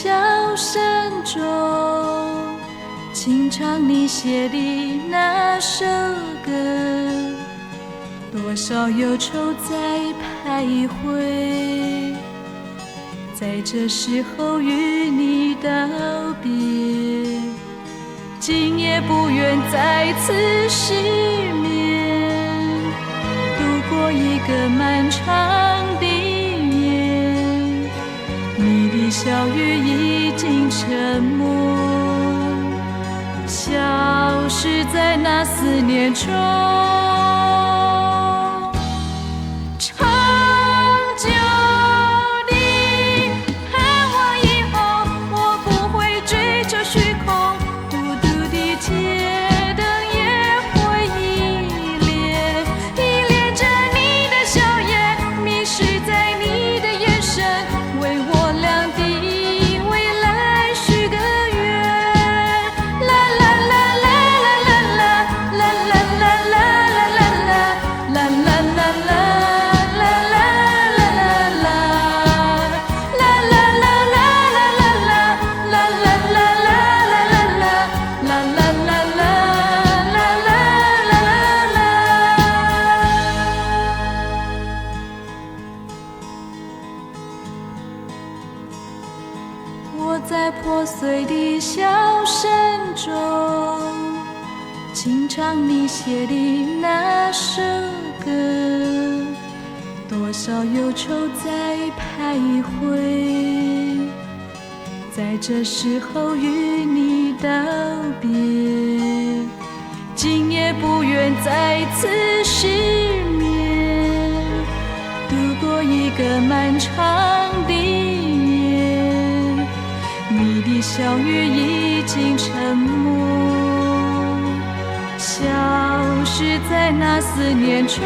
笑声中，轻唱你写的那首歌，多少忧愁在徘徊，在这时候与你道别，今夜不愿再次失眠，度过一个漫长的夜，你的笑语已经沉默，消失在那思念中。我在破碎的笑声中，轻唱你写的那首歌，多少忧愁在徘徊，在这时候与你道别，今夜不愿再次失眠，度过一个漫长的夜，你的笑语已经沉默，消失在那思念中。